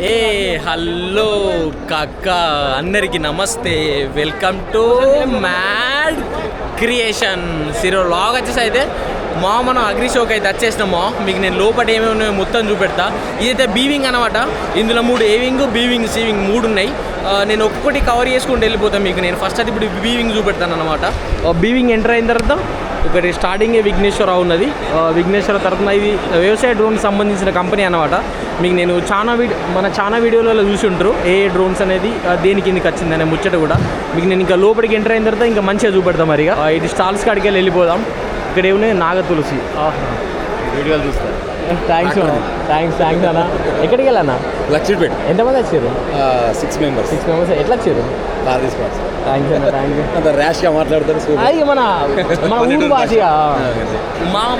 ఏ hello కాక అందరికి నమస్తే, వెల్కమ్ టు మ్యాడ్ క్రియేషన్. ఈరోజు లాగ్ వచ్చేసి అయితే మనం అగ్రి షోకి అయితే వచ్చేసినామో మీకు నేను లోపల ఏమేమి ఉన్నాయో మొత్తం చూపెడతా. ఇదైతే బీవింగ్ అనమాట. ఇందులో 3 ఏవింగ్, బీవింగ్, సీవింగ్ 3 ఉన్నాయి. నేను ఒక్కొక్కటి కవర్ చేసుకుంటూ వెళ్ళిపోతాను మీకు. నేను ఫస్ట్ అయితే ఇప్పుడు బీవింగ్ చూపెడతాను అనమాట. బీవింగ్ ఎంటర్ అయిన తర్వాత ఒకటి స్టార్టింగే విఘ్నేశ్వరరావు ఉన్నది. విఘ్నేశ్వర తరఫున ఇది వ్యవసాయ డ్రోన్కి సంబంధించిన కంపెనీ అనమాట. మీకు నేను చాలా వీడియోలలో చూసి ఉంటారు ఏ డ్రోన్స్ అనేది దేని కిందకి వచ్చింది అనే ముచ్చట కూడా. మీకు నేను ఇంకా లోపలికి ఎంటర్ అయిన తర్వాత ఇంకా మంచిగా చూపెడతాం. మరి ఇది స్టాల్స్ కాడికి వెళ్ళిపోదాం. ఇక్కడ ఏమున్నాయి, నాగ తులసి వీడియోలు చూస్తాను. థ్యాంక్స్ అన్న. ఎక్కడికి వెళ్ళానా? లక్షపేట. ఎంతమంది వచ్చారు? 6 మెంబర్స్. ఎట్లా వచ్చారు? థ్యాంక్స్ అన్న. Thank you. ర్యాష్గా మాట్లాడతారు. అది మన ఊరు భాషగా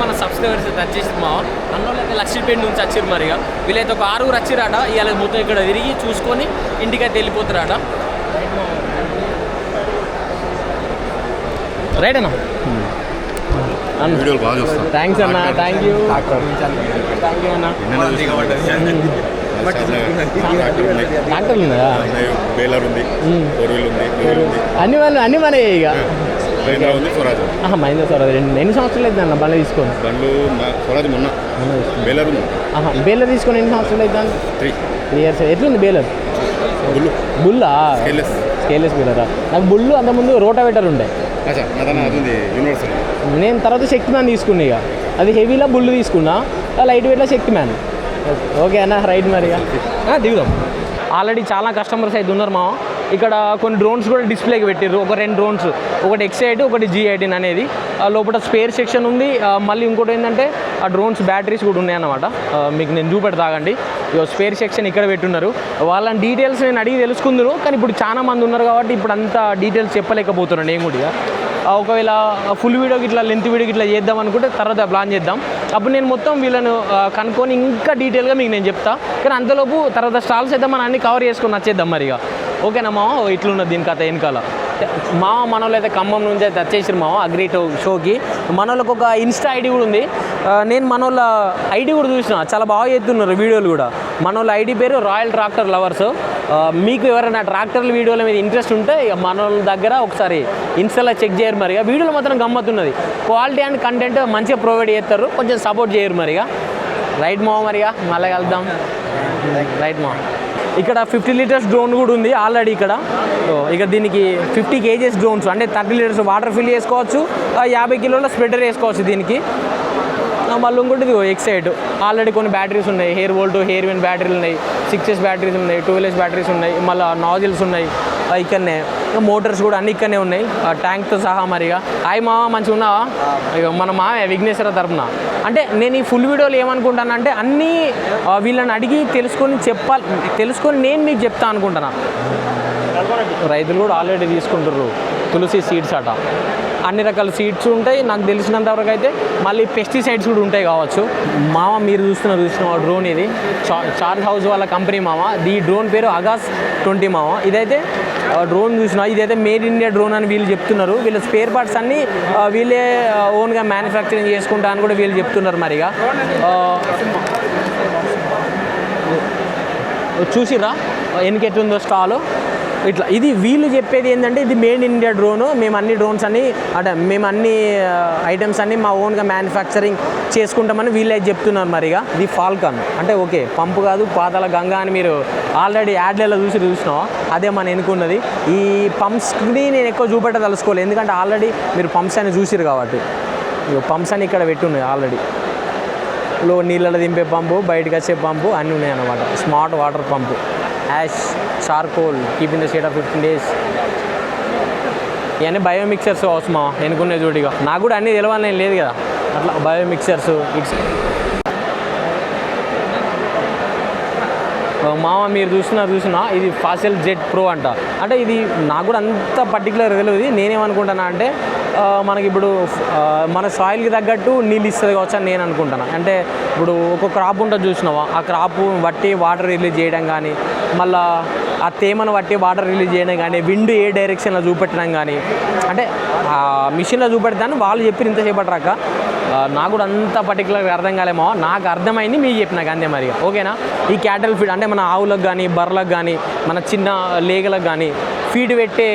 మన సబ్స్క్రైబర్స్ అయితే వచ్చేసి అన్నోళ్ళైతే లక్షపేట నుంచి వచ్చారు. మరిగా వీళ్ళైతే ఒక 6 వచ్చిరాట. ఇవాళ మొత్తం ఇక్కడ తిరిగి చూసుకొని ఇంటికైతే వెళ్ళిపోతారట. రైట్ అన్న. వీడియోలు బాగా చూస్తాను. థ్యాంక్స్ అన్న. థ్యాంక్ యూ అన్న. ట్రాక్టర్ ఉందా? బేలర్ ఉంది, 4 వీల్ ఉంది, అన్ని మన ఇక మహీంద్రా ఉంది, స్వరాజ్. మహీంద్రా స్వరాజ్. ఎన్ని సంవత్సరాలు అయితే అన్న బండ్లు తీసుకొని? స్వరాజ్ మొన్న బేలర్ ఉంది. బేలర్ తీసుకొని ఎన్ని సంవత్సరాలు అయితే? 3 years. ఎట్లుంది బేలర్? బుల్లా స్కేలెస్ బేలరా? నాకు బుల్లు అంతకుముందు రోటావేటర్ ఉండే. నేను తర్వాత శక్తిమాన్ తీసుకున్నా. ఇక అది హెవీలో బుల్లు తీసుకున్నా, లైట్ వెయిట్లో శక్తిమాన్. ఓకే అన్న. రైట్ మరిగా దిగుదాం. ఆల్రెడీ చాలా కస్టమర్స్ అయితే ఉన్నారు మా. ఇక్కడ కొన్ని డ్రోన్స్ కూడా డిస్ప్లేకి పెట్టారు. ఒక 2 డ్రోన్స్, ఒకటి X18, ఒకటి G18 అనేది. లోపల స్పేర్ సెక్షన్ ఉంది. మళ్ళీ ఇంకోటి ఏంటంటే ఆ డ్రోన్స్ బ్యాటరీస్ కూడా ఉన్నాయన్నమాట. మీకు నేను చూపెడతాగండి. స్పేర్ సెక్షన్ ఇక్కడ పెట్టున్నారు. వాళ్ళని డీటెయిల్స్ నేను అడిగి తెలుసుకుందరు, కానీ ఇప్పుడు చాలా మంది ఉన్నారు కాబట్టి ఇప్పుడు అంత డీటెయిల్స్ చెప్పలేకపోతున్నాను నేను కూడా. ఒకవేళ ఫుల్ వీడియోకి ఇట్లా లెంత్ వీడియోకి ఇట్లా చేద్దాం అనుకుంటే తర్వాత ప్లాన్ చేద్దాం. అప్పుడు నేను మొత్తం వీళ్ళను కనుక్కొని ఇంకా డీటెయిల్గా మీకు నేను చెప్తా. కానీ అంతలోపు తర్వాత స్టాల్స్ అయితే మనం అన్ని కవర్ చేసుకొని వచ్చేద్దాం మరిగా. ఓకేనా మామ? ఇట్లున్నది దీని కథ వెనకాల. మనోళ్ళు అయితే ఖమ్మం నుంచి అయితే వచ్చేసారు మామ అగ్రి షోకి. మనోళ్ళకి ఒక ఇన్స్టా ఐడి కూడా ఉంది. నేను మనోళ్ళ ఐడి కూడా చూసిన, చాలా బాగా చేస్తున్నారు వీడియోలు కూడా. మనోళ్ళ ఐడి పేరు రాయల్ ట్రాక్టర్ లవర్స్. మీకు ఎవరైనా ట్రాక్టర్ల వీడియోల మీద ఇంట్రెస్ట్ ఉంటే మనోళ్ళ దగ్గర ఒకసారి ఇన్స్టాలో చెక్ చేయరు మరిగా. వీడియోలు మాత్రం గమ్మత్తున్నది. క్వాలిటీ అండ్ కంటెంట్ మంచిగా ప్రొవైడ్ చేస్తారు, కొంచెం సపోర్ట్ చేయరు మరిగా. రైట్ మావ. మరిగా మళ్ళీ కలుద్దాం. రైట్ మావ. ఇక్కడ 50 లీటర్స్ డ్రోన్ కూడా ఉంది ఆల్రెడీ ఇక్కడ. ఇక దీనికి 50 kgs డ్రోన్స్, అంటే 30 లీటర్స్ వాటర్ ఫిల్ చేసుకోవచ్చు, 50 కిలోల స్ప్రెడర్ వేసుకోవచ్చు దీనికి. మళ్ళీ ఇంకోటి X8 ఆల్రెడీ కొన్ని బ్యాటరీస్ ఉన్నాయి. హెయిర్ వోల్ట్, హెయిర్ విన్ బ్యాటరీలు ఉన్నాయి, 6S బ్యాటరీస్ ఉన్నాయి, 12S బ్యాటరీస్ ఉన్నాయి, మళ్ళీ నాజిల్స్ ఉన్నాయి ఇక్కడనే. మోటార్స్ కూడా అన్ని ఇక్కడనే ఉన్నాయి, ట్యాంక్తో సహా. మరిగా మామ మంచిగా ఉన్నావా? ఇక మన మామే విఘ్నేశ్వర తరపున. అంటే నేను ఈ ఫుల్ వీడియోలు ఏమనుకుంటానంటే అన్నీ వీళ్ళని అడిగి తెలుసుకొని నేను మీకు చెప్తా అనుకుంటున్నా. రైతులు కూడా ఆల్రెడీ తీసుకుంటారు తులసి సీడ్స్ అట. అన్ని రకాల సీడ్స్ ఉంటాయి నాకు తెలిసినంతవరకు అయితే. మళ్ళీ పెస్టిసైడ్స్ కూడా ఉంటాయి కావచ్చు. మామ మీరు చూస్తున్న డ్రోన్ ఇది చార్జ్ హౌస్ వాళ్ళ కంపెనీ మామ. ఈ డ్రోన్ పేరు అగాస్ 20 మామ. ఇదైతే డ్రోన్ చూసినా ఇదైతే మేడ్ ఇండియా డ్రోన్ అని వీళ్ళు చెప్తున్నారు. వీళ్ళ స్పేర్ పార్ట్స్ అన్నీ వీళ్ళే ఓన్గా మ్యానుఫ్యాక్చరింగ్ చేసుకుంటా అని కూడా వీళ్ళు చెప్తున్నారు. మరిగా చూసిరా ఎన్నికెట్టుందో స్టాలు ఇట్లా. ఇది వీళ్ళు చెప్పేది ఏంటంటే ఇది మేడ్ ఇన్ ఇండియా డ్రోను. మేము అన్ని డ్రోన్స్ అన్ని మేము అన్ని ఐటమ్స్ అన్ని మా ఓన్గా మ్యానుఫ్యాక్చరింగ్ చేసుకుంటామని వీళ్ళు అయితే చెప్తున్నారు. మరిగా ఇది ఫాల్కాన్ అంటే ఓకే పంపు కాదు, పాతాల గంగా అని మీరు ఆల్రెడీ యాడ్లలో చూసినావా? అదే మనం ఎన్నుకున్నది. ఈ పంప్స్ని నేను ఎక్కువ చూపెట్టదలుచుకోలేదు, ఎందుకంటే ఆల్రెడీ మీరు పంప్స్ అని చూసిరు కాబట్టి. పంప్స్ అని ఇక్కడ పెట్టున్నాయి ఆల్రెడీ. నీళ్ళలో దింపే పంపు, బయటకు వచ్చే పంపు అన్నీ ఉన్నాయి అన్నమాట. Smart water pump, ash, charcoal, keep in the shade of 15 days. ఇవన్నీ బయోమిక్సర్స్ అవసరమా ఎన్నుకునే చోటిగా. నాకు కూడా అన్నీ తెలవాలని లేదు కదా, అట్లా బయోమిక్సర్స్. మామ మీరు చూసినా ఇది ఫాసిల్ జెట్ ప్రో అంట. అంటే ఇది నాకు కూడా అంత పర్టికులర్ తెలియదు. నేనేమనుకుంటున్నా అంటే మనకి ఇప్పుడు మన సాయిల్కి తగ్గట్టు నీళ్ళు ఇస్తుంది కావచ్చు అని నేను అనుకుంటున్నాను. అంటే ఇప్పుడు ఒక క్రాప్ ఉంటుంది చూసినావా, ఆ క్రాప్ బట్టి వాటర్ రిలీజ్ చేయడం కానీ, మళ్ళీ ఆ తేమను బట్టి వాటర్ రిలీజ్ చేయడం కానీ, విండ్ ఏ డైరెక్షన్లో చూపెట్టడం కానీ, అంటే మిషన్లో చూపెడతాను వాళ్ళు చెప్పి ఇంతసేపటి రాక నాకు కూడా అంత పర్టికులర్గా అర్థం కాలేమో, నాకు అర్థమైంది మీకు చెప్పినాక అంతే మరి. ఓకేనా? ఈ క్యాటల్ ఫీడ్ అంటే మన ఆవులకు కానీ బర్రెలకు కానీ మన చిన్న లేగలకు కానీ ఫీడ్ పెట్టే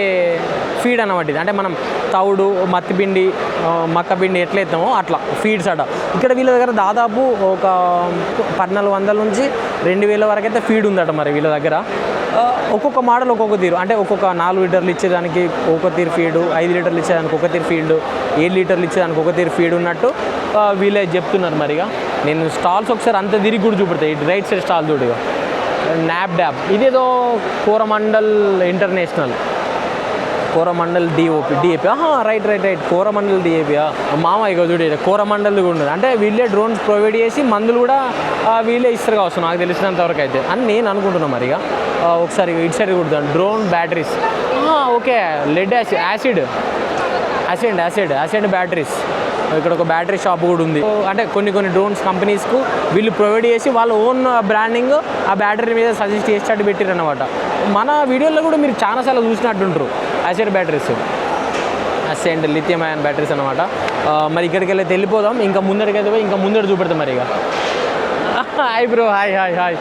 ఫీడ్ అన్నమాట ఇది. అంటే మనం తౌడు మత్తిపిండి మక్కపిండి ఎట్లా ఎత్తామో అట్లా ఫీడ్స్ అట. ఇక్కడ వీళ్ళ దగ్గర దాదాపు ఒక 1400 నుంచి 2000 వరకు అయితే ఫీడ్ ఉందట మరి వీళ్ళ దగ్గర. ఒక్కొక్క మోడల్ ఒక్కొక్క తీరు, అంటే ఒక్కొక్క 4 లీటర్లు ఇచ్చేదానికి ఒక తీరు ఫీడు, 5 లీటర్లు ఇచ్చేదానికి ఒక తీరు ఫీల్డ్, 7 లీటర్లు ఇచ్చేదానికి ఒక తీరు ఫీడ్ ఉన్నట్టు వీళ్ళే చెప్తున్నారు మరిగా. నేను స్టాల్స్ ఒకసారి అంత తిరిగి కూడా చూపెడతాయి. ఇటు రైట్ సైడ్ స్టాల్ చూడగా నాప్ డ్యాప్, ఇదేదో Coromandel international, Coromandel DAP right Coromandel DAP మామ ఇక చూడే కోరమండల్ కూడా ఉన్నది. అంటే వీళ్ళే డ్రోన్స్ ప్రొవైడ్ చేసి మందులు కూడా వీళ్ళే ఇస్తారు కావచ్చు నాకు తెలిసినంత వరకు అయితే అని నేను అనుకుంటున్నాను మరిగా. ఒకసారి ఇటు సైడ్ కుడతాను drone batteries. Okay, lead acid batteries. ఇక్కడ ఒక బ్యాటరీ షాప్ కూడా ఉంది. అంటే కొన్ని డ్రోన్స్ కంపెనీస్కు వీళ్ళు ప్రొవైడ్ చేసి వాళ్ళ ఓన్ బ్రాండింగ్ ఆ బ్యాటరీ మీద సజెస్ట్ చేసేటట్టు పెట్టారు అన్నమాట. మన వీడియోలో కూడా మీరు చాలాసార్లు చూసినట్టుంటారు యాసిడ్ బ్యాటరీస్, అసెంట్ లిథియం అయాన్ బ్యాటరీస్ అనమాట. మరి ఇక్కడికి వెళ్ళి వెళ్ళిపోదాం, ఇంకా ముందడికి పోయి ఇంకా ముందర చూపెడతాం మరి. ఇక హాయ్ బ్రో, హాయ్.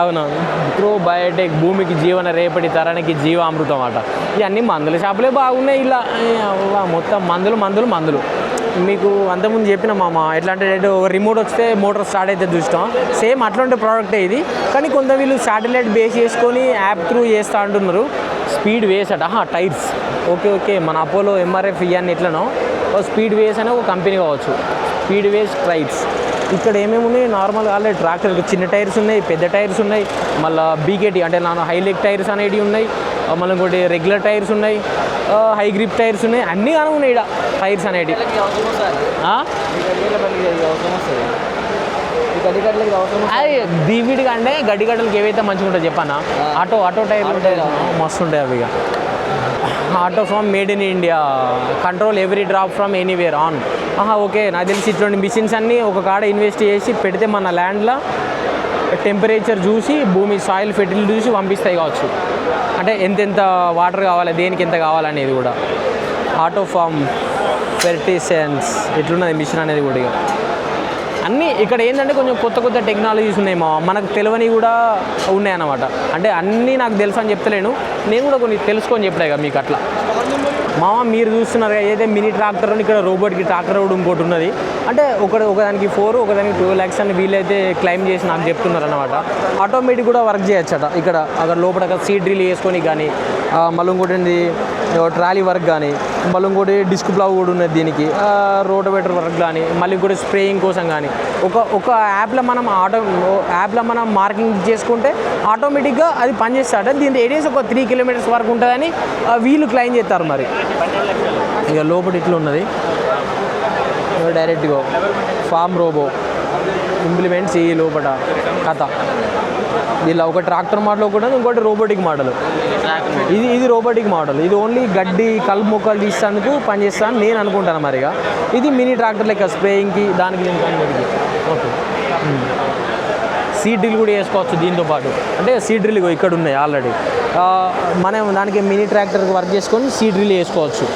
అవునవును బ్రో, బయోటెక్ భూమికి జీవన రేపటి తరానికి జీవామృతం అట. ఇవన్నీ మందుల షాపులే బాగున్నాయి. ఇలా మొత్తం మందులు. మీకు అంతకుముందు చెప్పిన మామ ఎట్లా అంటే ఒక రిమోట్ వస్తే మోటార్ స్టార్ట్ అయితే చూస్తాం, సేమ్ అట్లాంటి ప్రోడక్టే ఇది. కానీ కొంత వీళ్ళు శాటిలైట్ బేస్ చేసుకొని యాప్ త్రూ చేస్తూ అంటున్నారు. స్పీడ్ వేస్ అట, టైర్స్. ఓకే, మన అపోలో MRF ఇవన్నీ ఎట్లనో స్పీడ్ వేస్ అనే ఒక కంపెనీ కావచ్చు, స్పీడ్ వేస్ టైర్స్. ఇక్కడ ఏమేమి ఉన్నాయి నార్మల్గా ఆల్రెడీ ట్రాక్టర్కి చిన్న టైర్స్ ఉన్నాయి, పెద్ద టైర్స్ ఉన్నాయి, మళ్ళీ బీకేటీ అంటే హైలెక్ టైర్స్ అనేటివి ఉన్నాయి, మళ్ళీ ఇంకోటి రెగ్యులర్ టైర్స్ ఉన్నాయి, హై గ్రిప్ టైర్స్ ఉన్నాయి, అన్నీ కానీ ఉన్నాయి ఇక్కడ టైర్స్ అనేటివి. దీవిడిగా అంటే గడ్డిగడ్డలకి ఏవైతే మంచిగా ఉంటాయో చెప్పానా, ఆటో టైర్లు మస్తు ఉంటాయి అవి. Auto from made in India, control every drop from anywhere on. Okay, నాకు తెలిసి ఇట్లాంటి మిషన్స్ అన్నీ ఒక కాడ ఇన్వెస్ట్ చేసి పెడితే మన ల్యాండ్లో టెంపరేచర్ చూసి భూమి సాయిల్ ఫెర్టిలిటీ చూసి పంపిస్తాయి కావచ్చు. అంటే ఎంతెంత వాటర్ కావాలి, దేనికి ఎంత కావాలనేది కూడా. ఆటో ఫామ్ ఫెర్టిసెన్స్ ఎట్లున్నది మిషన్ అనేది కూడా. ఇక అన్నీ ఇక్కడ ఏంటంటే కొంచెం కొత్త టెక్నాలజీస్ ఉన్నాయి మనకు తెలియని కూడా ఉన్నాయన్నమాట. అంటే అన్నీ నాకు తెలుసు అని చెప్తలేను, నేను కూడా కొన్ని తెలుసుకొని చెప్పలే కదా మీకు అట్లా. మీరు చూస్తున్నారు ఏదైతే మినీ ట్రాక్టర్ అని, ఇక్కడ రోబోట్కి ట్రాక్టర్ కూడా ఇంకోటి ఉన్నది. అంటే ఒకదానికి 4 ఒకదానికి 12 lakhs అని వీళ్ళైతే క్లైమ్ చేసి నాకు చెప్తున్నారు అనమాట. ఆటోమేటిక్ కూడా వర్క్ చేయొచ్చట ఇక్కడ. అక్కడ లోపల సీడ్ డ్రిల్ వేసుకొని కానీ, మళ్ళీ ఇంకోటి ట్రాలీ వర్క్ కానీ, మళ్ళీ ఇంకోటి డిస్క్ ప్లవ్ కూడా ఉన్నది దీనికి, రోటోవేటర్ వర్క్ కానీ, మళ్ళీ ఇంకోటి స్ప్రేయింగ్ కోసం కానీ. ఒక యాప్లో మనం మార్కింగ్ చేసుకుంటే ఆటోమేటిక్గా అది పనిచేస్తాడ. దీని రేడియస్ ఒక 3 kilometers వరకు ఉంటుందని వీళ్ళు క్లైమ్ చేస్తారు మరి. ఇక లోపల ఇట్లా ఉన్నది డైరెక్ట్గా ఫామ్ రోబో ఇంప్లిమెంట్స్ ఈ లోపల కథ. ఇలా ఒక ట్రాక్టర్ మోడల్ కూడా, ఇంకోటి రోబోటిక్ మోడల్. ఇది రోబోటిక్ మోడల్. ఇది ఓన్లీ గడ్డి కలుపు మొక్కలు తీసేందుకు పనిచేస్తాను నేను అనుకుంటాను మరిగా. ఇది మినీ ట్రాక్టర్ లెక్క స్ప్రేయింగ్కి దానికి ఓకే. సీడ్ డ్రిల్ కూడా వేసుకోవచ్చు దీంతో పాటు. అంటే సీడ్ డ్రిల్ ఇక్కడ ఉన్నాయి ఆల్రెడీ. మనం దానికి మినీ ట్రాక్టర్కి వర్క్ చేసుకొని సీడ్ డ్రిల్ వేసుకోవచ్చు.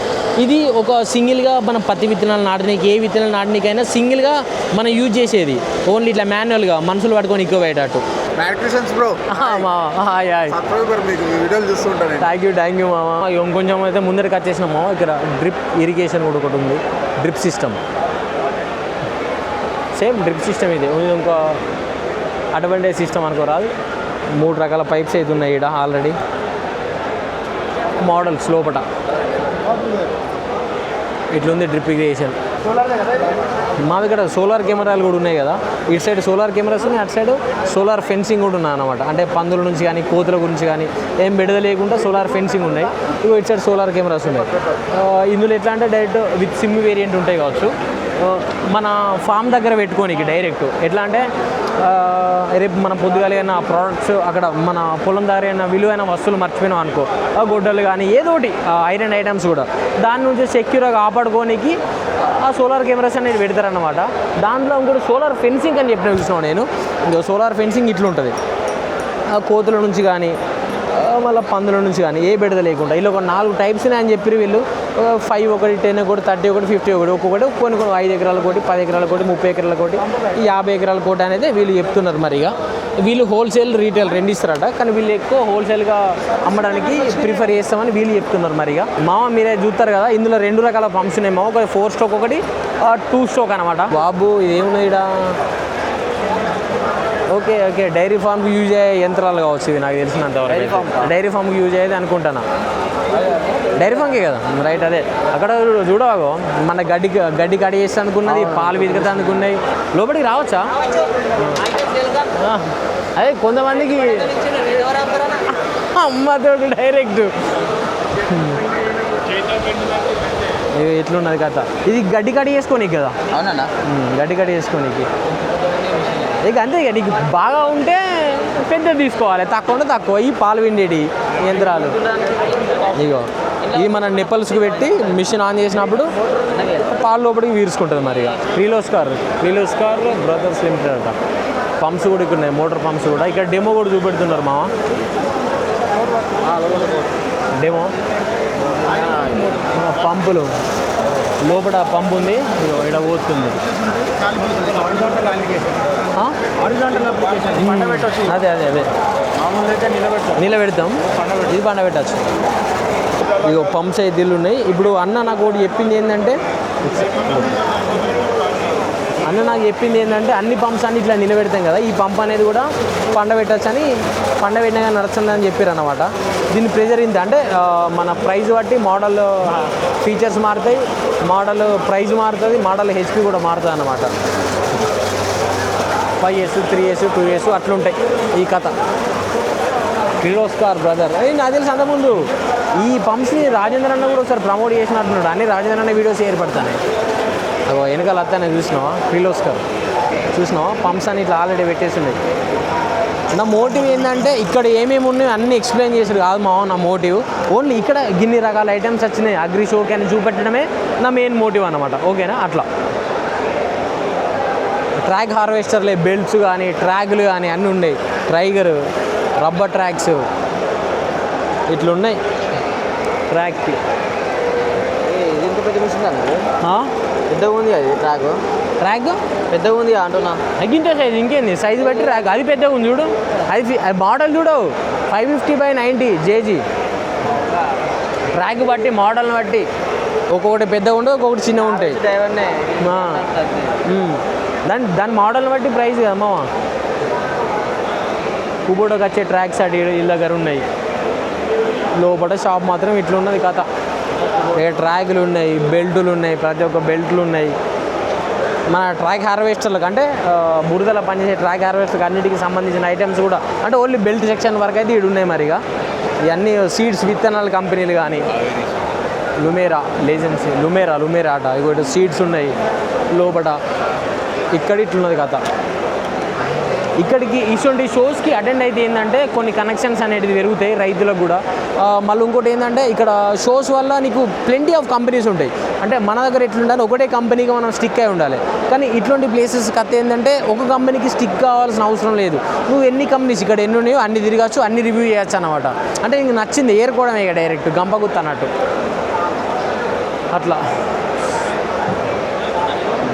ఇది ఒక సింగిల్గా మనం పత్తి విత్తనాలు నాటడానికి, ఏ విత్తనాలు నాటడానికైనా సింగిల్గా మనం యూజ్ చేసేది. ఓన్లీ ఇట్లా మాన్యువల్గా మనుషులు పట్టుకొని ఎక్కువ పోయేటట్టు. థ్యాంక్ యూ మామ. ఇంకొంచెం అయితే ముందరికి వచ్చేసినామో. ఇక్కడ డ్రిప్ ఇరిగేషన్ కూడా ఒకటి ఉంది, drip system. Same drip system ఇది. ఇంకా అడ్వాంటేజ్ సిస్టమ్ అనుకోరాదు. 3 రకాల పైప్స్ అయితే ఉన్నాయి ఇక్కడ ఆల్రెడీ. మోడల్స్ లోపల ఇట్లుంది డ్రిప్ ఇరిగేషన్. మావి ఇక్కడ సోలార్ కెమెరాలు కూడా ఉన్నాయి కదా. ఇటు సైడ్ సోలార్ కెమెరాస్ ఉన్నాయి, అటు సైడ్ సోలార్ ఫెన్సింగ్ కూడా ఉన్నాయి అన్నమాట. అంటే పందుల నుంచి కానీ కోతుల గురించి కానీ ఏం బెడద లేకుండా సోలార్ ఫెన్సింగ్ ఉన్నాయి. ఇవి ఇటు సైడ్ సోలార్ కెమెరాస్ ఉన్నాయి. ఇందులో ఎట్లా అంటే డైరెక్ట్ విత్ సిమ్ వేరియంట్ ఉంటాయి కావచ్చు. మన ఫామ్ దగ్గర పెట్టుకోనికి డైరెక్ట్ ఎట్లా అంటే రేపు మన పొద్దుగాలైన ప్రోడక్ట్స్ అక్కడ మన పొలం దగ్గర అయినా విలువైన వస్తువులు మర్చిపోయినాం అనుకో, గొడ్డలు కానీ ఏదోటి ఐరన్ ఐటమ్స్ కూడా దాని నుంచి సెక్యూర్గా కాపాడుకోనికి ఆ సోలార్ కెమెరాస్ అనేది పెడతారన్నమాట. దాంట్లో ఇంకోటి సోలార్ ఫెన్సింగ్ అని చెప్పిన చూసినాను నేను. ఇంకా సోలార్ ఫెన్సింగ్ ఇట్లుంటుంది. కోతుల నుంచి కానీ మళ్ళీ పందుల నుంచి కానీ ఏ బెడద లేకుండా. ఇలా ఒక 4 టైప్స్ అని చెప్పారు వీళ్ళు. 5 ఒకటి 10 ఒకటి 30 ఒకటి 50 ఒకటి ఒక్కొక్కటి కొన్ని 5 ఎకరాల కోటి 10 ఎకరాల కోటి 30 ఎకరాల కోటి 50 ఎకరాల కోటి అనేది వీళ్ళు చెప్తున్నారు. మరి ఇక వీళ్ళు హోల్సేల్ రీటైల్ రెండు ఇస్తారట, కానీ వీళ్ళు ఎక్కువ హోల్సేల్గా అమ్మడానికి ప్రిఫర్ చేస్తామని వీళ్ళు చెప్తున్నారు. మరి ఇక మామ మీరే చూస్తారు కదా, ఇందులో 2 రకాల పంప్స్ ఉన్నాయి మామ, ఒక 4 స్ట్రోక్ ఒకటి 2 స్ట్రోక్ అనమాట. బాబు ఏమున్నాయి ఇక్కడ? ఓకే ఓకే, డైరీ ఫామ్కి యూజ్ అయ్యే యంత్రాలు కావచ్చు ఇవి, నాకు తెలిసినంతవరకు డైరీ ఫామ్కి యూజ్ అయ్యేది అనుకుంటాను. డైరీ ఫామ్కే కదా, రైట్. అదే అక్కడ చూడవాగో మన గడ్డి కడి చేస్తే అనుకున్నది, పాలు విదిగతా అనుకున్నాయి. లోపలికి రావచ్చా? అదే కొంతమందికి అమ్మతోడు డైరెక్ట్ ఎట్లున్నది కథ. ఇది గడ్డి కడి చేసుకోనీకి కదా? అవునన్నా, గడ్డి కడి చేసుకోనీకి. ఇక అంతే, ఇక నీకు బాగా ఉంటే పెద్దది తీసుకోవాలి, తక్కువ ఉంటే తక్కువ. ఈ పాలు విండేటి యంత్రాలు ఇగో ఇవి మన నిప్పల్స్కి పెట్టి మిషన్ ఆన్ చేసినప్పుడు పాలు లోపలికి వీరుసుకుంటుంది. మరి ఇక క్రీలోస్కార్ బ్రదర్స్ లిమిటెడ్ అంట. పంప్స్ కూడా ఇక్కడ ఉన్నాయి, మోటార్ పంప్స్ కూడా. ఇక్కడ డెమో కూడా చూపెడుతున్నారు మామ, డెమో పంపులు. లోపల పంపు ఉంది, ఇక్కడ పోతుంది. అదే అదే అదే నిలబెడతాం, ఇది పండబెట్టచ్చు. ఇక పంప్స్ అయితే ఇల్లు ఉన్నాయి. ఇప్పుడు అన్న నాకు ఒకటి చెప్పింది ఏంటంటే, అన్ని పంప్స్ అన్ని ఇట్లా నిలబెడతాం కదా, ఈ పంప్ అనేది కూడా పండబెట్టచ్చు అని, పండబెట్టినా నడుస్తుంది అని చెప్పారు అనమాట. దీని ప్రెజర్ ఇంత అంటే మన ప్రైస్ బట్టి మోడల్ ఫీచర్స్ మారుతాయి, మోడల్ ప్రైస్ మారుతుంది, మోడల్ హెచ్పి కూడా మారుతుంది అన్నమాట. 5S 3S 2S అట్లుంటాయి ఈ కథ. కిర్లోస్కర్ బ్రదర్ నాకు తెలిసి అంతకుముందు ఈ పంప్స్ని రాజేంద్ర అన్న కూడా ఒకసారి ప్రమోట్ చేసినట్టున్నాడు. అన్ని రాజేంద్ర అన్న వీడియోస్ ఏర్పడతాయి. వెనకాల అత్తానే చూసినావా? కిర్లోస్కర్ చూసినావా? పంప్స్ అని ఇట్లా ఆల్రెడీ పెట్టేసి ఉన్నాయి. నా మోటివ్ ఏంటంటే ఇక్కడ ఏమేమి ఉన్నాయో అన్నీ ఎక్స్ప్లెయిన్ చేసాడు కాదు మా నా మోటివ్. ఓన్లీ ఇక్కడ గిన్ని రకాల ఐటమ్స్ వచ్చినాయి అగ్రి షోకి అని చూపెట్టడమే నా మెయిన్ మోటివ్ అన్నమాట. ఓకేనా? అట్లా ట్రాక్ హార్వెస్టర్లే, బెల్ట్స్ కానీ ట్రాక్లు కానీ అన్నీ ఉన్నాయి. ట్రైగర్, రబ్బర్ ట్రాక్స్ ఇట్లున్నాయి ట్రాక్కి. ఇది ఎంత పెద్ద మిషన్ పెద్దగా ఉంది అది. ట్రాక్ పెద్దగా ఉంది అంటున్నా. తగ్గింటే సైజ్ ఇంకేంది, సైజు బట్టి ట్రాక్ అది పెద్దగా ఉంది చూడు. అది మోడల్ చూడు 550/90 జేజీ. ట్రాక్ బట్టి మోడల్ని బట్టి ఒక్కొక్కటి పెద్దగా ఉంటుంది, ఒక్కొక్కటి చిన్నగా ఉంటాయి. దాని మోడల్ని బట్టి ప్రైస్ కదా మామ. కుబోటోకి వచ్చే ట్రాక్స్ అటు వీళ్ళ దగ్గర ఉన్నాయి. లోపల షాప్ మాత్రం ఇట్లున్నది కథ. ట్రాక్లు ఉన్నాయి, బెల్టులు ఉన్నాయి, ప్రతి ఒక్క బెల్ట్లు ఉన్నాయి. మన ట్రాక్ హార్వెస్టర్లకు అంటే బురదల పనిచేసే ట్రాక్ హార్వెస్టర్కి అన్నిటికీ సంబంధించిన ఐటమ్స్ కూడా అంటే ఓన్లీ బెల్ట్ సెక్షన్ వరకు అయితే ఇవి ఉన్నాయి. మరిగా ఇవన్నీ సీడ్స్ విత్తనాల కంపెనీలు కానీ లుమేరా లేజెన్సీ లుమేరా అట ఇవి సీడ్స్ ఉన్నాయి లోపల. ఇక్కడ ఇట్లున్నది కథ. ఇక్కడికి ఇటువంటి షోస్కి అటెండ్ అయితే ఏంటంటే కొన్ని కనెక్షన్స్ అనేటివి పెరుగుతాయి రైతులకు కూడా. మళ్ళీ ఇంకోటి ఏంటంటే ఇక్కడ షోస్ వల్ల నీకు ప్లెంటీ ఆఫ్ కంపెనీస్ ఉంటాయి. అంటే మన దగ్గర ఎట్లుండాలి, ఒకటే కంపెనీకి మనం స్టిక్ అయి ఉండాలి. కానీ ఇటువంటి ప్లేసెస్ కథ ఏంటంటే ఒక కంపెనీకి స్టిక్ కావాల్సిన అవసరం లేదు. నువ్వు ఎన్ని కంపెనీస్ ఇక్కడ ఎన్ని ఉన్నాయో అన్ని తిరగచ్చు, అన్ని రివ్యూ చేయొచ్చు అనమాట. అంటే నీకు నచ్చింది ఏరుకోవడమే ఇక డైరెక్ట్ గంపగుత్త అన్నట్టు అట్లా.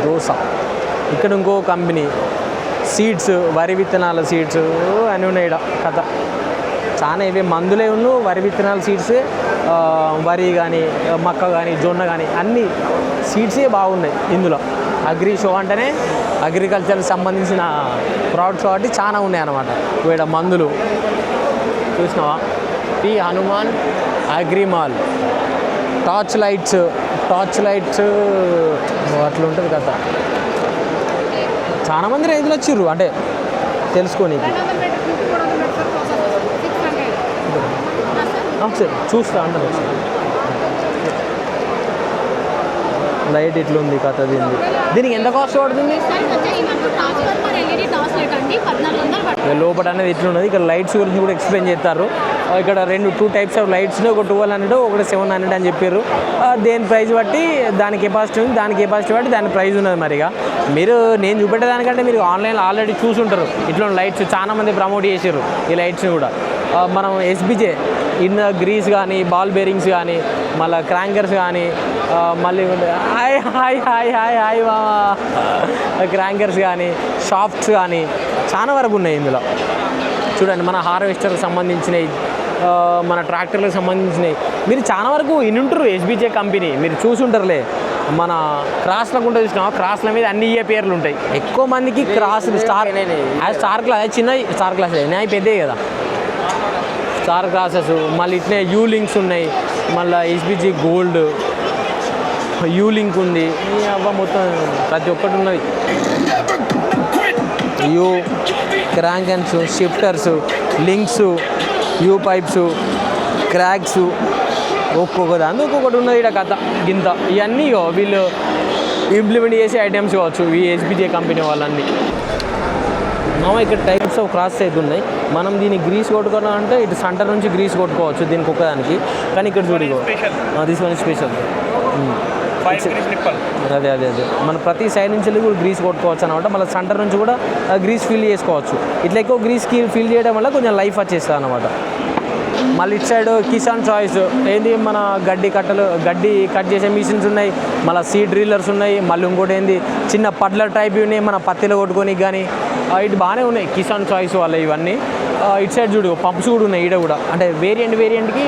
దోశ ఇక్కడ ఇంకో కంపెనీ సీడ్స్, వరి విత్తనాల సీడ్స్ అని ఉన్నాయి ఇక్కడ కథ. చాలా ఇవే మందులే ఉన్ను వరి విత్తనాల సీడ్స్, వరి కానీ మక్క కానీ జొన్న కానీ అన్ని సీడ్సే బాగున్నాయి ఇందులో. అగ్రి షో అంటేనే అగ్రికల్చర్కి సంబంధించిన ప్రోడక్ట్స్ కాబట్టి చాలా ఉన్నాయి అన్నమాట. ఇక్కడ మందులు చూసినావా? P Hanuman agri mall. Torch lights అట్లా ఉంటుంది కదా. చాలా మంది రైతులు వచ్చిర్రు అంటే తెలుసుకోనీకి. సరే చూస్తా అంటారు. లైట్ ఇట్లుంది కథ. దీనికి ఎంత కాస్ట్ పడుతుంది? లోపల అనేది ఇట్లున్నది. ఇక్కడ లైట్స్ గురించి కూడా ఎక్స్ప్లెయిన్ చేస్తారు. ఇక్కడ 2 టైప్స్ ఆఫ్ లైట్స్, ఒక 1200 ఒకటి 700 అని చెప్పారు. దేని ప్రైస్ బట్టి దాని కెపాసిటీ ఉంది, దాని కెపాసిటీ బట్టి దాని ప్రైస్ ఉన్నది. మరిగా మీరు నేను చూపెట్టేదానికంటే మీరు ఆన్లైన్లో ఆల్రెడీ చూసుంటారు. ఇట్లా లైట్స్ చాలామంది ప్రమోట్ చేసారు ఈ లైట్స్ని కూడా. మనం ఎస్బిజే ఇన్ గ్రీస్ కానీ బాల్ బేరింగ్స్ కానీ మళ్ళీ క్రాంకర్స్ కానీ మళ్ళీ hi hi hi hi hi క్రాంకర్స్ కానీ షాఫ్ట్స్ కానీ చాలా వరకు ఉన్నాయి ఇందులో. చూడండి మన హార్వెస్టర్కి సంబంధించినవి, మన ట్రాక్టర్లకు సంబంధించినవి మీరు చాలా వరకు ఇన్నుంటారు. ఎస్బీజే కంపెనీ మీరు చూసుంటారులే. మన క్రాస్లకు ఉంటుంది చూసినా, క్రాస్ల మీద అన్ని ఏ పేర్లు ఉంటాయి. ఎక్కువ మందికి క్రాస్ స్టార్ క్లాస్ చిన్న స్టార్ క్లాస్ అవి పెద్దవి కదా స్టార్ క్లాసెస్. మళ్ళీ ఇట్నే యూ లింక్స్ ఉన్నాయి, మళ్ళీ ఎస్బీజీ గోల్డ్ యూ లింక్ ఉంది. అవ్వ మొత్తం ప్రతి ఒక్కటి ఉన్నది. యూ క్రాంకన్స్, షిఫ్టర్స్, లింక్స్, యూ పైప్స్, క్రాక్స్, ఒక్కొక్కటి ఒక్కొక్కటి ఉన్నది ఇక్కడ కథ గింత. ఇవన్నీ వీళ్ళు ఇంప్లిమెంట్ చేసే ఐటమ్స్ కావచ్చు ఈ ఎస్బీజే కంపెనీ వాళ్ళన్నీ. ఇక్కడ టైప్స్ ఆఫ్ క్రాస్ అయితే ఉన్నాయి. మనం దీన్ని గ్రీస్ కొట్టుకోవడం అంటే ఇటు సెంటర్ నుంచి గ్రీస్ కొట్టుకోవచ్చు దీనికి ఒక్కదానికి. కానీ ఇక్కడ చూడిగో తీసుకొని స్పెషల్ అదే అదే అదే మన ప్రతి సైడ్ నుంచి కూడా గ్రీస్ కొట్టుకోవచ్చు అనమాట. మళ్ళీ సెంటర్ నుంచి కూడా గ్రీస్ ఫిల్ చేసుకోవచ్చు. ఇట్లా ఎక్కువ గ్రీస్కి ఫిల్ చేయడం వల్ల కొంచెం లైఫ్ వచ్చేస్తుంది అనమాట. మళ్ళీ ఇటు సైడ్ కిసాన్ చాయిస్ ఏంది మన గడ్డి కట్ చేసే మిషన్స్ ఉన్నాయి, మళ్ళీ సీడ్ డ్రిల్లర్స్ ఉన్నాయి. మళ్ళీ ఇంకోటి ఏంది చిన్న పడ్లర్ టైప్ ఉన్నాయి మన పత్తిలో కొట్టుకొని కానీ ఇటు బాగానే ఉన్నాయి కిసాన్ చాయిస్ వల్ల ఇవన్నీ. ఇటు సైడ్ చూడు పంప్స్ కూడా ఉన్నాయి ఈడ కూడా. అంటే వేరియంట్కి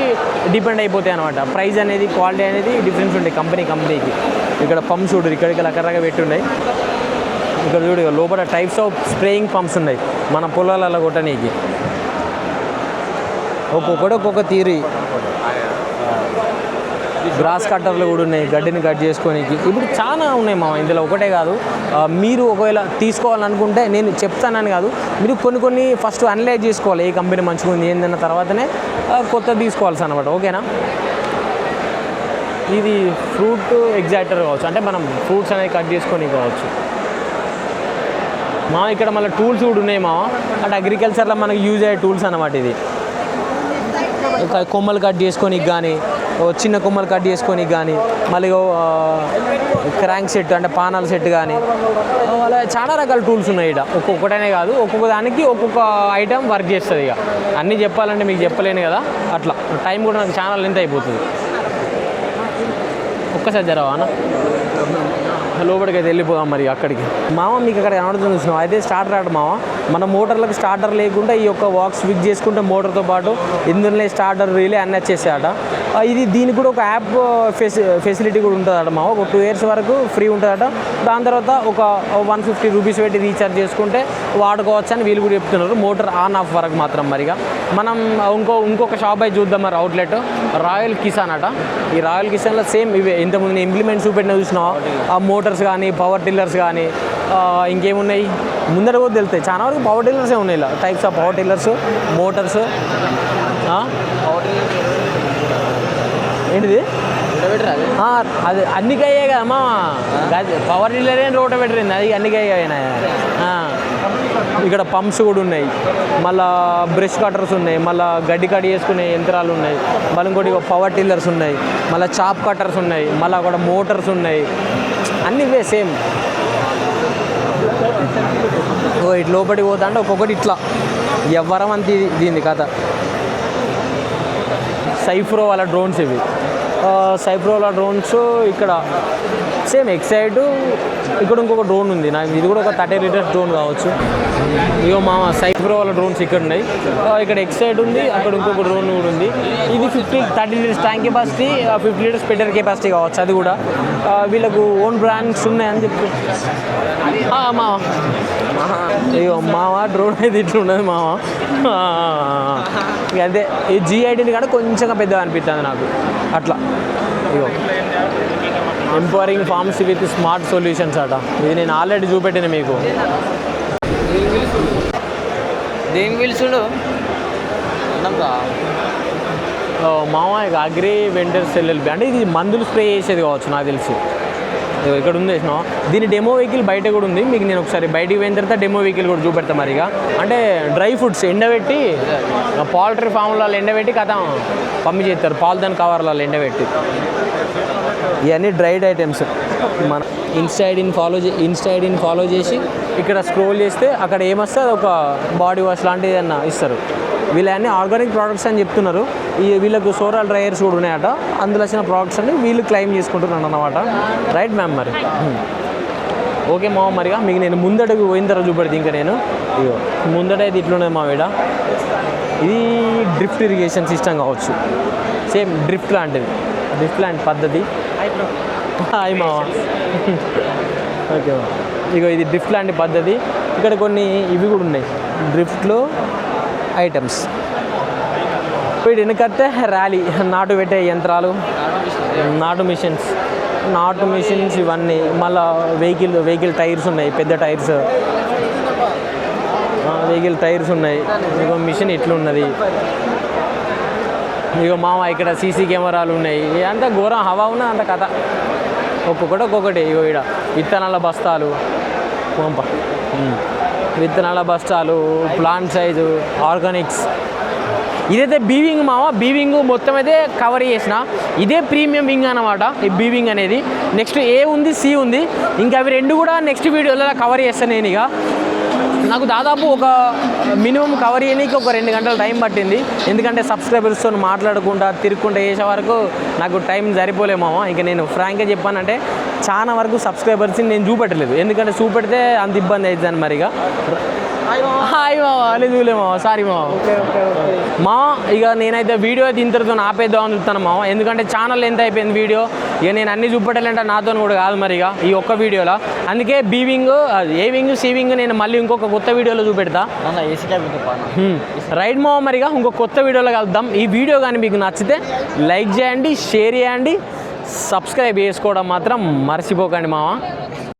డిపెండ్ అయిపోతాయి అనమాట. ప్రైస్ అనేది క్వాలిటీ అనేది డిఫరెన్స్ ఉంటాయి కంపెనీకి. ఇక్కడ పంప్స్ చూడు ఇక్కడికి రకరకాగా పెట్టి ఉన్నాయి. ఇక్కడ చూడు లోపల టైప్స్ ఆఫ్ స్ప్రేయింగ్ పంప్స్ ఉన్నాయి మన పొలాలలో కొట్టనీకి. ఒక్కొక్కటి ఒక్కొక్క తీరి. గ్రాస్ కట్టర్లు కూడా ఉన్నాయి గడ్డిని కట్ చేసుకోనికి. ఇప్పుడు చాలా ఉన్నాయి ఇందులో ఒకటే కాదు. మీరు ఒకవేళ తీసుకోవాలనుకుంటే నేను చెప్తానని కాదు, మీరు కొన్ని ఫస్ట్ అనలైజ్ చేసుకోవాలి ఏ కంపెనీ మంచిగా ఉంది ఏందన్న తర్వాతనే కొత్త తీసుకోవాల్సి అనమాట. ఓకేనా. ఇది ఫ్రూట్ ఎగ్జాక్టర్ కావచ్చు, అంటే మనం ఫ్రూట్స్ అనేది కట్ చేసుకొని కావచ్చు. ఇక్కడ మళ్ళీ టూల్స్ కూడా ఉన్నాయి అంటే అగ్రికల్చర్లో మనకి యూజ్ అయ్యే టూల్స్ అన్నమాట. ఇది కొమ్మలు కట్ చేసుకోనికి కానీ, చిన్న కొమ్మలు కట్ చేసుకోనికి కానీ, మళ్ళీ క్రాంక్ సెట్ అంటే పానాల సెట్ కానీ, అలా చాలా రకాల టూల్స్ ఉన్నాయి ఇక్కడ. ఒక్కొక్కటనే కాదు, ఒక్కొక్క దానికి ఒక్కొక్క ఐటెం వర్క్ చేస్తుంది. ఇక అన్నీ చెప్పాలంటే మీకు చెప్పలేను కదా, అట్లా టైం కూడా నాకు చాలా లెంత్ అయిపోతుంది. ఒక్కసారి జరవా అన్న లోపలికి అయితే వెళ్ళిపోదాం మరి అక్కడికి. మీకు అక్కడ కనబడుతుంది చూసినాం అయితే స్టార్టర్ ఆట మన మోటార్లకు స్టార్టర్ లేకుండా ఈ యొక్క వాక్స్ ఫిక్స్ చేసుకుంటే మోటార్తో పాటు ఇందులో స్టార్టర్ రీలే అన్నీ వచ్చేసాయట. ఇది దీనికి కూడా ఒక యాప్ ఫెసిలిటీ కూడా ఉంటుందట ఒక 2 years వరకు ఫ్రీ ఉంటుందట. దాని తర్వాత ఒక 150 రూపీస్ పెట్టి రీఛార్జ్ చేసుకుంటే వాడుకోవచ్చు అని వీళ్ళు కూడా చెప్తున్నారు. మోటార్ ఆన్ ఆఫ్ వరకు మాత్రం. మరిగా మనం ఇంకొక షాప్ అయితే చూద్దాం మరి, అవుట్లెట్ రాయల్ కిసాన్ అట. ఈ రాయల్ కిసాన్లో సేమ్ ఇవే ఇంతకుముందు ఇంప్లిమెంట్స్ చూపెట్టిన చూసినావా, ఆ మోటార్స్ కానీ పవర్ టిల్లర్స్ కానీ ఇంకేమున్నాయి ముందర కూడా తెలుస్తాయి. చాలా వరకు పవర్ టిల్లర్సే ఉన్నాయి. ఇలా types of power tillers, Motors. ఏంటిది అది అన్నికి అయ్యాయి కదమ్మా. పవర్ టిల్లర్ ఏంటి రోటోవేటర్ ఏంది అది అన్నికి అయ్యాయినా. ఇక్కడ పంప్స్ కూడా ఉన్నాయి, మళ్ళీ బ్రష్ కట్టర్స్ ఉన్నాయి, మళ్ళీ గడ్డి కట్ చేసుకునే యంత్రాలు ఉన్నాయి, మళ్ళీ ఇంకోటి పవర్ టిల్లర్స్ ఉన్నాయి, మళ్ళీ చాప్ కట్టర్స్ ఉన్నాయి, మళ్ళీ అక్కడ మోటార్స్ ఉన్నాయి. అన్నీ ఇవే సేమ్. ఇటు లోపలికి పోతా అంటే ఒక్కొక్కటి ఇట్లా ఎవ్వరం అంత దీని కథ. సైఫ్రో వాళ్ళ డ్రోన్స్ ఇవి. సైఫ్రో వాళ్ళ డ్రోన్స్ ఇక్కడ సేమ్ ఎక్సైడ్. ఇక్కడ ఇంకొక డ్రోన్ ఉంది నాకు, ఇది కూడా ఒక 30 liters డ్రోన్ కావచ్చు. ఇగో సైఫ్రో వాళ్ళ డ్రోన్స్ ఇక్కడ ఉన్నాయి. ఇక్కడ ఎక్సైడ్ ఉంది, అక్కడ ఇంకొక డ్రోన్ కూడా ఉంది. ఇది 30 liters tank capacity, 50 liters petrol capacity కావచ్చు. అది కూడా వీళ్ళకు ఓన్ బ్రాండ్స్ ఉన్నాయని చెప్పి అయ్యో డ్రోన్ అయితే ఇట్లా ఉన్నది అదే ఈ G18 కానీ కొంచెంగా పెద్దగా అనిపిస్తుంది నాకు అట్లా. ఇగో empowering farms with smart solutions అట. ఇది నేను ఆల్రెడీ చూపెట్టాను మీకు. దేని పిలుచుడు అగ్రి వెండర్స్ LLP అంటే ఇది మందులు స్ప్రే చేసేది కావచ్చు నాకు తెలిసి. ఇక్కడ ఉంది వేసినా. దీని డెమో వెహికల్ బయట కూడా ఉంది. మీకు నేను ఒకసారి బయటికి పోయిన తర్వాత డెమో వెహికల్ కూడా చూపెడతాను. మరిగా అంటే డ్రై ఫ్రూట్స్ ఎండబెట్టి పౌల్ట్రీ ఫామ్లలో ఎండబెట్టి కథ పంపించేస్తారు, పాలిథిన్ కవర్లలో ఎండబెట్టి. ఇవన్నీ డ్రైడ్ ఐటమ్స్. మన ఇన్స్టైడ్ ఫాలో చేసి ఇక్కడ స్క్రోల్ చేస్తే అక్కడ ఏమొస్తే అది ఒక బాడీ వాష్ లాంటిది అన్న ఇస్తారు. వీళ్ళన్నీ ఆర్గానిక్ ప్రోడక్ట్స్ అని చెప్తున్నారు. వీళ్ళకు సోరాల్ డ్రైయర్స్ కూడా ఉన్నాయట, అందులో వచ్చిన ప్రోడక్ట్స్ అన్ని వీళ్ళు క్లెయిమ్ చేసుకుంటున్నాను అన్నమాట. రైట్ మ్యామ్ మరి ఓకే మామ మరిగా మీకు నేను ముందటకు పోయిన తర్వాత చూపెడితే ఇంకా నేను ఇగో ముందట అయితే ఇట్లున్నది మా వీడ. ఇది డ్రిఫ్ట్ ఇరిగేషన్ సిస్టమ్ కావచ్చు, సేమ్ డ్రిఫ్ట్ లాంటిది, డ్రిఫ్ట్ లాంటి పద్ధతి. హాయ్ మామ ఓకే మా ఇగో ఇది డ్రిఫ్ట్ లాంటి పద్ధతి. ఇక్కడ కొన్ని ఇవి కూడా ఉన్నాయి డ్రిఫ్ట్లో ఐటమ్స్. వీటి వెనకైతే ర్యాలీ నాటు పెట్టే యంత్రాలు, నాటు మిషన్స్ ఇవన్నీ. మళ్ళీ వెహికల్ టైర్స్ ఉన్నాయి, పెద్ద టైర్స్, వెహికల్ టైర్స్ ఉన్నాయి. ఇగో మిషన్ ఇట్లున్నది. ఇగో మామ ఇక్కడ సీసీ కెమెరాలు ఉన్నాయి. అంత ఘోరం హవా ఉన్నది అంత కథ, ఒక్కొక్కటి. ఇగో ఇక్కడ విత్తనాల బస్తాలు, విత్తనాల బస్తాలు, ప్లాంట్ సైజు, ఆర్గానిక్స్. ఇదైతే బీవింగ్ మామ, బీవింగ్ మొత్తం అయితే కవర్ చేసిన. ఇదే ప్రీమియం వింగ్ అన్నమాట ఈ బీవింగ్ అనేది. నెక్స్ట్ ఏ ఉంది, సి ఉంది, ఇంకా అవి రెండు కూడా నెక్స్ట్ వీడియోలో కవర్ చేస్తాను నేను. ఇక నాకు దాదాపు ఒక మినిమం కవర్ చేయడానికి ఒక 2 గంటల టైం పట్టింది, ఎందుకంటే సబ్స్క్రైబర్స్తో మాట్లాడుకుంటా తిరుగుకుంటా చేసే వరకు నాకు టైం సరిపోలేమామా. ఇంకా నేను ఫ్రాంక్గా చెప్పానంటే చాలా వరకు సబ్స్క్రైబర్స్ని నేను చూపెట్టలేదు, ఎందుకంటే చూపెడితే అంత ఇబ్బంది అవుతుందని. మరి ఇక హాయ్ మావా అని చూలేమావా, సారీ మావా. ఇక నేనైతే వీడియో అయితే ఇంతటితో ఆపేద్దామని చూస్తాను మావా, ఎందుకంటే ఛానల్ ఎంత అయిపోయింది వీడియో. ఇక నేను అన్ని చూపెట్టాలంటే నాతో కూడా కాదు మరి ఇక ఈ ఒక్క వీడియోలో. అందుకే B wing, A wing, C wing నేను మళ్ళీ ఇంకొక కొత్త వీడియోలో చూపెడతా. రైట్ మావా మరిగా ఇంకొక కొత్త వీడియోలో కలుద్దాం. ఈ వీడియో కానీ మీకు నచ్చితే లైక్ చేయండి, షేర్ చేయండి, సబ్స్క్రైబ్ చేసుకోవడం మాత్రం మర్చిపోకండి మావా.